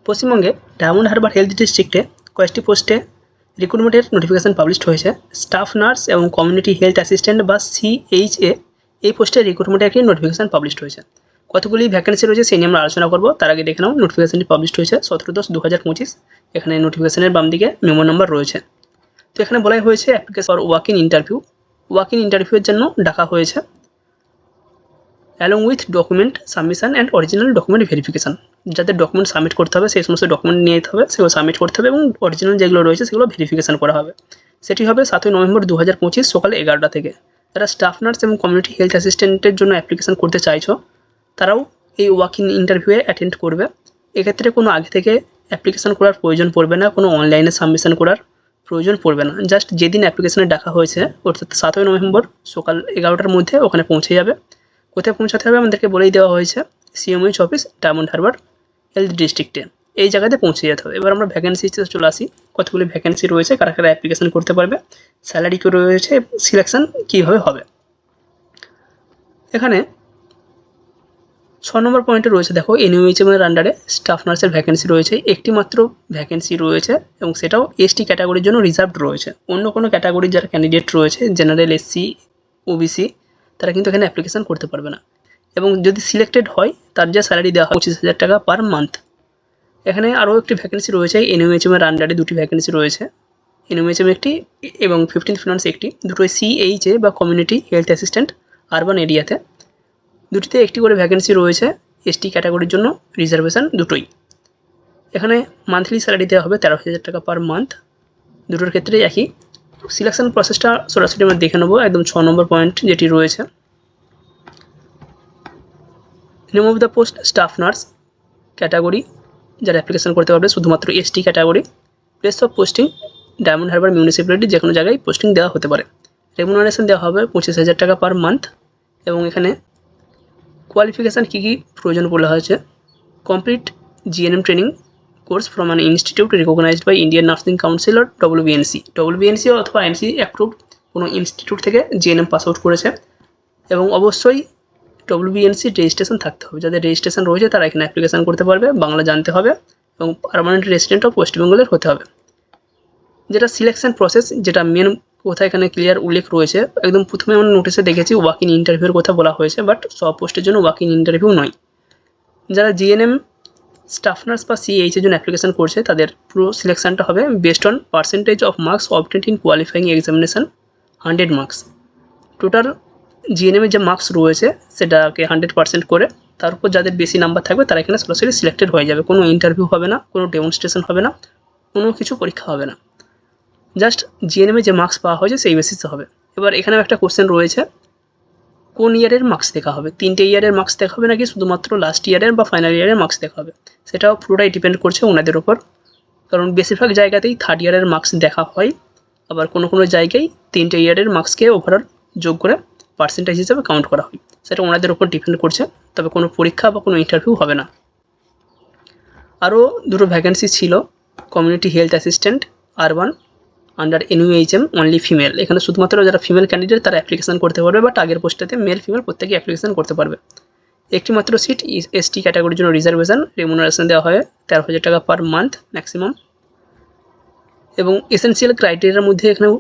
পশ্চিমবঙ্গে diamond Harbour health ডিস্ট্রিক্টে কয়েকটি পোস্টে রিক্রুটমেন্টের নোটিফিকেশান পাবলিশ হয়েছে। স্টাফ নার্স এবং কমিউনিটি হেলথ অ্যাসিস্ট্যান্ট বা CHA এই পোস্টে রিক্রুটমেন্টের একটি নোটিফিকেশান পাবলিশ হয়েছে। কতগুলি ভ্যাকেন্সি রয়েছে সেই নিয়ে আমরা আলোচনা করব। তার আগে দেখে নাও নোটিফিকেশানটি পাবলিশ হয়েছে 17/10/2025। এখানে নোটিফিকেশানের বাম দিকে মেমো নাম্বার রয়েছে। তো এখানে বলাই হয়েছে application for walk in interview. Walk in ইন্টারভিউয়ের জন্য ডাকা হয়েছে along with document submission and original document verification. যাদের ডকুমেন্ট সাবমিট করতে হবে সেই সমস্ত ডকুমেন্ট নিয়ে যেতে হবে, সেগুলো সাবমিট করতে হবে এবং অরিজিনাল যেগুলো রয়েছে সেগুলো ভেরিফিকেশান করা হবে। সেটি হবে 7ই নভেম্বর 2025 সকাল 11টা থেকে। যারা স্টাফ নার্স এবং কমিউনিটি হেলথ অ্যাসিস্ট্যান্টের জন্য অ্যাপ্লিকেশান করতে চাইছো তারাও এই ওয়াক ইন ইন্টারভিউয়ে অ্যাটেন্ড করবে। এক্ষেত্রে কোনো আগে থেকে অ্যাপ্লিকেশান করার প্রয়োজন পড়বে না, কোনো অনলাইনে সাবমিশন করার প্রয়োজন পড়বে না। জাস্ট যেদিন অ্যাপ্লিকেশানে ডাকা হয়েছে অর্থাৎ 7ই নভেম্বর সকাল 11টার মধ্যে ওখানে পৌঁছে যাবে। কোথায় পৌঁছাতে হবে আমাদেরকে বলেই দেওয়া হয়েছে, CMH office diamond Harbour health ডিস্ট্রিক্টে, এই জায়গাতে পৌঁছে যেতে হবে। এবার আমরা ভ্যাকেন্সিতে চলে আসি। কতগুলি ভ্যাকেন্সি রয়েছে, কারা কারা অ্যাপ্লিকেশান করতে পারবে, স্যালারি কী রয়েছে, সিলেকশান কীভাবে হবে। এখানে 6 নম্বর পয়েন্টে রয়েছে দেখো NUHM এর আন্ডারে স্টাফ নার্সের ভ্যাকেন্সি রয়েছে। একটি মাত্র ভ্যাকেন্সি রয়েছে এবং সেটাও ST ক্যাটাগরির জন্য রিজার্ভড রয়েছে। অন্য কোনো ক্যাটাগরির যারা ক্যান্ডিডেট রয়েছে জেনারেল, SC, OBC তারা কিন্তু এখানে অ্যাপ্লিকেশান করতে পারবে না। এবং যদি সিলেক্টেড হয় তার যে স্যালারি দেওয়া হয় 25,000 টাকা পার মান্থ। এখানে আরও একটি ভ্যাকেন্সি রয়েছে NUHM এর আন্ডারে, দুটি ভ্যাকেন্সি রয়েছে। NUHM একটি এবং 15th ফিনান্স একটি, দুটোই CHA বা কমিউনিটি হেলথ অ্যাসিস্ট্যান্ট আরবান এরিয়াতে। দুটিতে একটি করে ভ্যাকেন্সি রয়েছে, ST ক্যাটাগরির জন্য রিজার্ভেশন দুটোই। এখানে মান্থলি স্যালারি দেওয়া হবে 13,000 টাকা পার মান্থ। দুটোর ক্ষেত্রে একই। সিলেকশন প্রসেসটা সরাসরি আমরা দেখে নেবো। একদম 6 নম্বর পয়েন্ট যেটি রয়েছে, name of the post staff nurse category, যারা অ্যাপ্লিকেশান করতে পারবে শুধুমাত্র ST category. Place of posting diamond Harbour municipality, যে কোনো জায়গায় পোস্টিং দেওয়া হতে পারে। রেমুনারেশন দেওয়া হবে 25,000 টাকা পার মান্থ। এবং এখানে কোয়ালিফিকেশান কী কী প্রয়োজন বলা হয়েছে, complete GNM training course from an institute recognized by Indian Nursing Council or WBNC অথবা NC অ্যাপ্রুভড কোনো ইনস্টিটিউট থেকে GNM পাস আউট করেছে। এবং অবশ্যই WBNC রেজিস্ট্রেশন থাকতে হবে। যাদের রেজিস্ট্রেশন রয়েছে তারা এখানে অ্যাপ্লিকেশান করতে পারবে, বাংলা জানতে হবে এবং পার্মানেন্ট রেসিডেন্ট অফ ওয়েস্ট বেঙ্গলের হতে হবে। যেটা সিলেকশন প্রসেস, যেটা মেন কথা এখানে ক্লিয়ার উল্লেখ রয়েছে। একদম প্রথমে আমরা নোটিশে দেখেছি ওয়াক ইন ইন্টারভিউর কথা বলা হয়েছে, বাট সব পোস্টের জন্য ওয়াক ইন ইন্টারভিউ নয়। যারা GNM স্টাফ নার্স বা CH এর জন্য অ্যাপ্লিকেশান করছে তাদের পুরো সিলেকশানটা হবে based on percentage of marks obtained in qualifying examination 100 marks. Total GNM এর যে মার্কস রয়েছে সেটাকে 100% করে তার উপর যাদের বেশি নাম্বার থাকবে তারা এখানে সরাসরি সিলেক্টেড হয়ে যাবে। কোনো ইন্টারভিউ হবে না, কোনো ডেমনস্ট্রেশন হবে না, কোনো কিছু পরীক্ষা হবে না। জাস্ট GNM এ যে মার্কস পাওয়া হয়েছে সেই বেসিসে হবে। এবার এখানেও একটা কোশ্চেন রয়েছে, কোন ইয়ারের মার্কস দেখা হবে, 3টে ইয়ারের মার্কস দেখা হবে নাকি শুধুমাত্র লাস্ট ইয়ারের বা ফাইনাল ইয়ারের মার্কস দেখা হবে। সেটাও পুরোটাই ডিপেন্ড করছে ওনাদের ওপর। কারণ বেশিরভাগ জায়গাতেই 3rd ইয়ারের মার্কস দেখা হয়, আবার কোনো কোনো জায়গায় 3টে ইয়ারের মার্কসকে ওভারঅল যোগ করে পার্সেন্টেজ হিসেবে কাউন্ট করা হয়। সেটা ওনাদের ওপর ডিপেন্ড করছে, তবে কোনো পরীক্ষা বা কোনো ইন্টারভিউ হবে না। আরও দুটো ভ্যাকেন্সি ছিল, community health assistant urban under NUHM only female. এখানে শুধুমাত্র যারা ফিমেল ক্যান্ডিডেট তারা অ্যাপ্লিকেশান করতে পারবে, বাট আগের পোস্টটাতে মেল ফিমেল প্রত্যেকেই অ্যাপ্লিকেশান করতে পারবে। একটি মাত্র সিট, ST ক্যাটাগরির জন্য রিজার্ভেশন, রেমুনারেশন দেওয়া হয় 13,000 টাকা পার মান্থ ম্যাক্সিমাম। এবং এসেন্সিয়াল ক্রাইটেরিয়ার মধ্যে এখানেও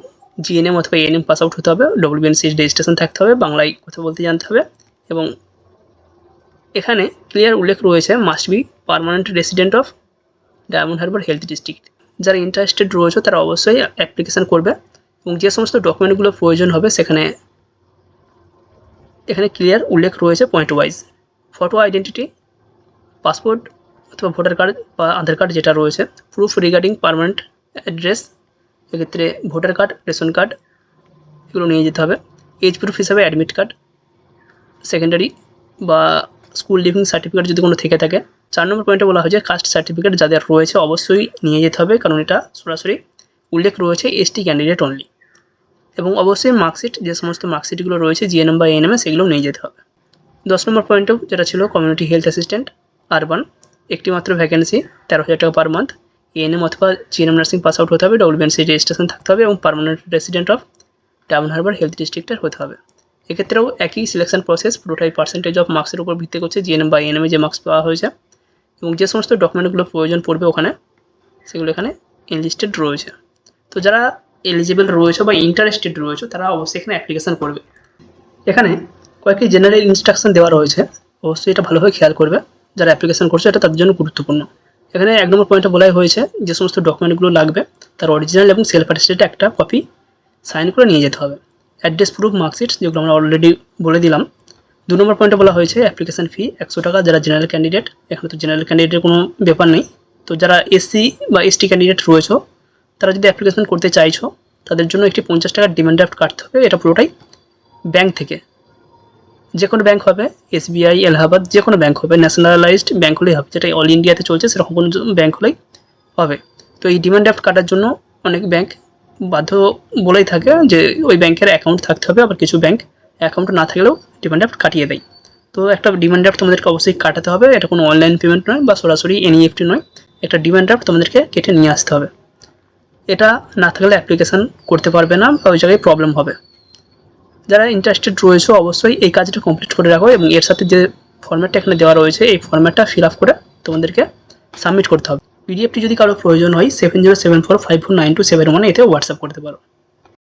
GNM অথবা ANM পাস আউট হতে হবে, WBNC রেজিস্ট্রেশন থাকতে হবে, বাংলায় কথা বলতে জানতে হবে। এবং এখানে ক্লিয়ার উল্লেখ রয়েছে must be permanent resident of diamond Harbour health district. যারা ইন্টারেস্টেড রয়েছে তারা অবশ্যই অ্যাপ্লিকেশান করবে। এবং যে সমস্ত ডকুমেন্টগুলো প্রয়োজন হবে এখানে ক্লিয়ার উল্লেখ রয়েছে point wise. Photo identity, passport অথবা ভোটার কার্ড বা আধার কার্ড যেটা রয়েছে, প্রুফ রিগার্ডিং পার্মানেন্ট অ্যাড্রেস, এক্ষেত্রে ভোটার কার্ড, রেশন কার্ড এগুলো নিয়ে যেতে হবে। এজ প্রুফ হিসাবে অ্যাডমিট কার্ড, সেকেন্ডারি বা স্কুল লিভিং সার্টিফিকেট যদি কোনো থেকে থাকে। 4 নম্বর পয়েন্টে বলা হয়েছে কাস্ট সার্টিফিকেট যাদের রয়েছে অবশ্যই নিয়ে যেতে হবে, কারণ এটা সরাসরি উল্লেখ রয়েছে ST ক্যান্ডিডেট অনলি। এবং অবশ্যই মার্কশিট, যে সমস্ত মার্কশিটগুলো রয়েছে GNM বা ANM সেগুলো নিয়ে যেতে হবে। 10 নম্বর পয়েন্টেও যেটা ছিল কমিউনিটি হেলথ অ্যাসিস্ট্যান্ট আরবান, একটি মাত্র ভ্যাকেন্সি 13,000 টাকা পার মান্থ। ANM অথবা GNM নার্সিং পাস আউট হতে হবে, WBNC রেজিস্ট্রেশন থাকতে হবে এবং permanent resident of diamond Harbour health ডিস্ট্রিক্টের হতে হবে। এক্ষেত্রেও একই সিলেকশন প্রসেস, পুরোটাই পার্সেন্টেজ অফ মার্কসের উপর ভিত্তি করছে, GNM বা ANM যে মার্কস পাওয়া হয়েছে এবং যে সমস্ত ডকুমেন্টগুলো প্রয়োজন পড়বে ওখানে সেগুলো এখানে এনলিস্টেড রয়েছে। তো যারা এলিজিবল রয়েছে বা ইন্টারেস্টেড রয়েছে তারা অবশ্যই এখানে অ্যাপ্লিকেশান করবে। এখানে কয়েকটি জেনারেল ইনস্ট্রাকশন দেওয়া রয়েছে, অবশ্যই এটা ভালোভাবে খেয়াল করবে। যারা অ্যাপ্লিকেশান করছে এটা তাদের জন্য গুরুত্বপূর্ণ। এখানে 1 নম্বর পয়েন্টে বলাই হয়েছে যে সমস্ত ডকুমেন্টগুলো লাগবে তার অরিজিনাল এবং সেলফ অ্যাটেস্টেড একটা কপি সাইন করে নিয়ে যেতে হবে। অ্যাড্রেস প্রুফ, মার্কশিট যেগুলো আমরা অলরেডি বলে দিলাম। 2 নম্বর পয়েন্টে বলা হয়েছে অ্যাপ্লিকেশান ফি 100 টাকা যারা জেনারেল ক্যান্ডিডেট। এখানে তো জেনারেল ক্যান্ডিডেটের কোনো ব্যাপার নেই। তো যারা এসসি বা এসটি ক্যান্ডিডেট রয়েছে তারা যদি অ্যাপ্লিকেশান করতে চাইছো তাদের জন্য একটি 50 টাকার ডিমান্ড ড্রাফট কাটতে হবে। এটা পুরোটাই ব্যাংক থেকে, যে কোনো ব্যাংক হবে, এসবিআই, এলাহাবাদ, যে কোনো ব্যাংক হবে, ন্যাশনালাইজড ব্যাংক হলেই হবে, যেটা অল ইন্ডিয়াতে চলছে সেরকম কোনো ব্যাংক হলেই হবে। তো এই ডিমান্ড ড্রাফট কাটার জন্য অনেক ব্যাংক বাধ্য বলেই থাকে যে ওই ব্যাংকের অ্যাকাউন্ট থাকতে হবে, আবার কিছু ব্যাংক অ্যাকাউন্ট না থাকলেও ডিমান্ড ড্রাফট কাটিয়ে দেয়। তো একটা ডিমান্ড ড্রাফট তোমাদেরকে অবশ্যই কাটাতে হবে। এটা কোনো অনলাইন পেমেন্ট নয় বা সরাসরি এনইএফটি নয়, একটা ডিমান্ড ড্রাফট তোমাদেরকে কেটে নিয়ে আসতে হবে। এটা না থাকলে অ্যাপ্লিকেশান করতে পারবে না বা ওই জায়গায় প্রবলেম হবে। যারা ইন্টারেস্টেড রয়েছে অবশ্যই এই কাজটা কমপ্লিট করে রাখো এবং এর সাথে যে ফর্ম্যাটটা এখানে দেওয়া রয়েছে এই ফর্ম্যাটটা ফিল আপ করে তোমাদেরকে সাবমিট করতে হবে। পিডিএফটি যদি কারো প্রয়োজন হয় 7074549271 এতে হোয়াটসঅ্যাপ করতে পারো।